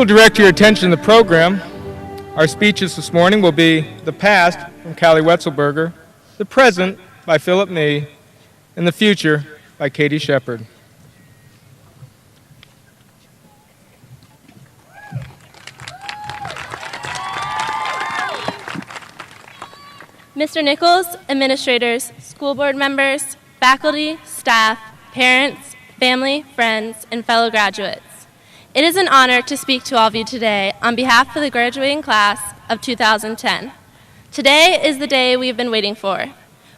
We'll direct your attention to the program. Our speeches this morning will be the past from Callie Wetzelberger, the present by Philip Mee, and the future by Katie Shepard. Mr. Nichols, administrators, school board members, faculty, staff, parents, family, friends, and fellow graduates. It is an honor to speak to all of you today on behalf of the graduating class of 2010. Today is the day we have been waiting for.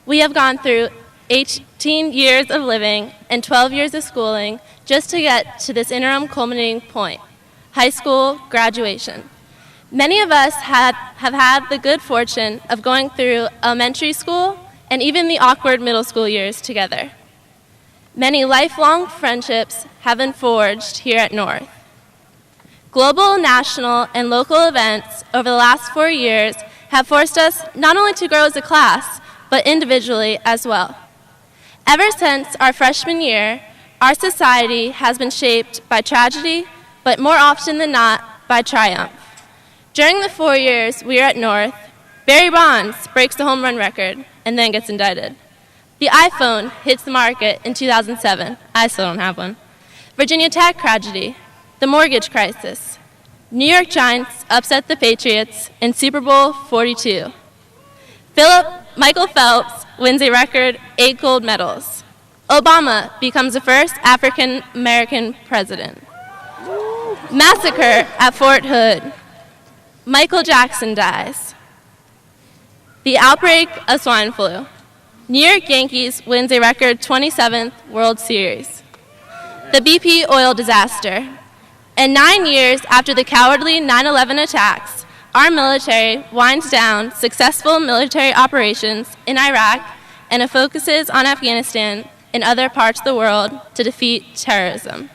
We have gone through 18 years of living and 12 years of schooling just to get to this interim culminating point, high school graduation. Many of us have had the good fortune of going through elementary school and even the awkward middle school years together. Many lifelong friendships have been forged here at North. Global, national, and local events over the last 4 years have forced us not only to grow as a class, but individually as well. Ever since our freshman year, our society has been shaped by tragedy, but more often than not, by triumph. During the 4 years we are at North, Barry Bonds breaks the home run record and then gets indicted. The iPhone hits the market in 2007. I still don't have one. Virginia Tech tragedy, the mortgage crisis. New York Giants upset the Patriots in Super Bowl 42. Michael Phelps wins a record 8 gold medals. Obama becomes the first African American president. Massacre at Fort Hood. Michael Jackson dies. The outbreak of swine flu. New York Yankees wins a record 27th World Series. The BP oil disaster. And 9 years after the cowardly 9/11 attacks, our military winds down successful military operations in Iraq and it focuses on Afghanistan and other parts of the world to defeat terrorism.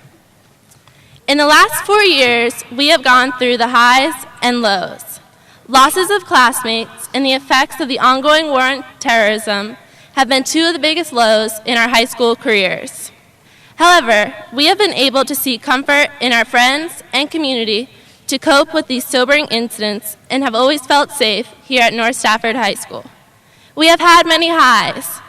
In the last 4 years, we have gone through the highs and lows. Losses of classmates and the effects of the ongoing war on terrorism have been two of the biggest lows in our high school careers. However, we have been able to seek comfort in our friends and community to cope with these sobering incidents and have always felt safe here at North Stafford High School. We have had many highs.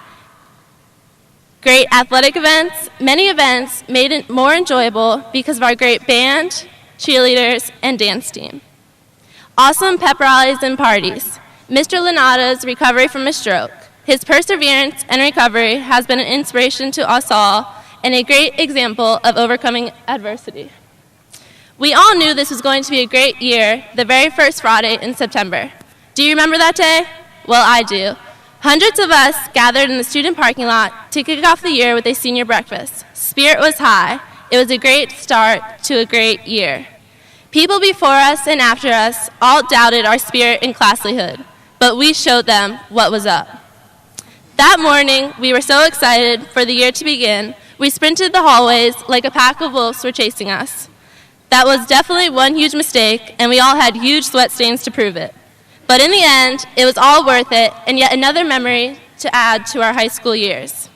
Great athletic events, many events made it more enjoyable because of our great band, cheerleaders, and dance team. Awesome pep rallies and parties. Mr. Lanata's recovery from a stroke. His perseverance and recovery has been an inspiration to us all and a great example of overcoming adversity. We all knew this was going to be a great year the very first Friday in September. Do you remember that day? Well, I do. Hundreds of us gathered in the student parking lot to kick off the year with a senior breakfast. Spirit was high. It was a great start to a great year. People before us and after us all doubted our spirit and classlyhood, but we showed them what was up. That morning, we were so excited for the year to begin, we sprinted the hallways like a pack of wolves were chasing us. That was definitely one huge mistake, and we all had huge sweat stains to prove it. But in the end, it was all worth it, and yet another memory to add to our high school years.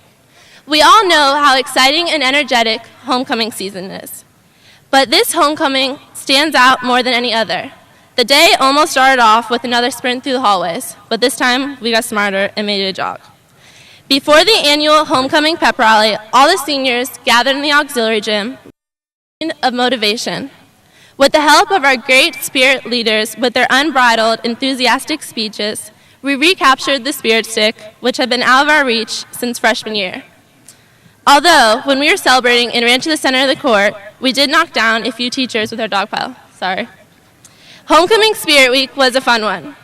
We all know how exciting and energetic homecoming season is. But this homecoming stands out more than any other. The day almost started off with another sprint through the hallways, but this time we got smarter and made it a jog. Before the annual homecoming pep rally, all the seniors gathered in the auxiliary gym of motivation. With the help of our great spirit leaders with their unbridled, enthusiastic speeches, we recaptured the spirit stick, which had been out of our reach since freshman year. Although, when we were celebrating and ran to the center of the court, we did knock down a few teachers with our dog pile. Sorry. Homecoming Spirit Week was a fun one.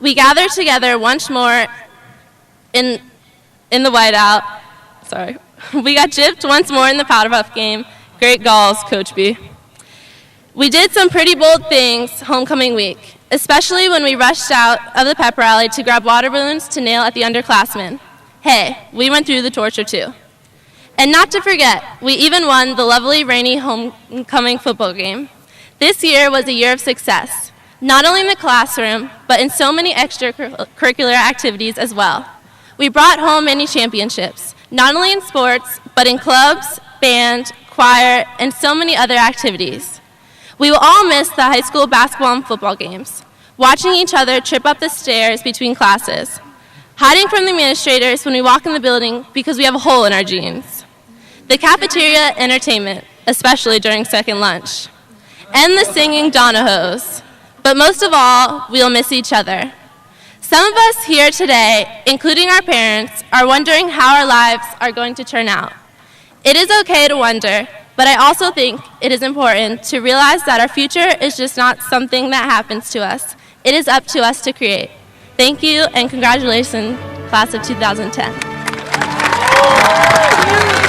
We gathered together once more in the whiteout. Sorry. We got gypped once more in the powder puff game. Great galls, Coach B. We did some pretty bold things homecoming week, especially when we rushed out of the pep rally to grab water balloons to nail at the underclassmen. Hey, we went through the torture too. And not to forget, we even won the lovely rainy homecoming football game. This year was a year of success, not only in the classroom, but in so many extracurricular activities as well. We brought home many championships, not only in sports, but in clubs, band, choir, and so many other activities. We will all miss the high school basketball and football games, watching each other trip up the stairs between classes, hiding from the administrators when we walk in the building because we have a hole in our jeans, the cafeteria entertainment, especially during second lunch, and the singing Donahos. But most of all, we'll miss each other. Some of us here today, including our parents, are wondering how our lives are going to turn out. It is okay to wonder, but I also think it is important to realize that our future is just not something that happens to us. It is up to us to create. Thank you, and congratulations, class of 2010.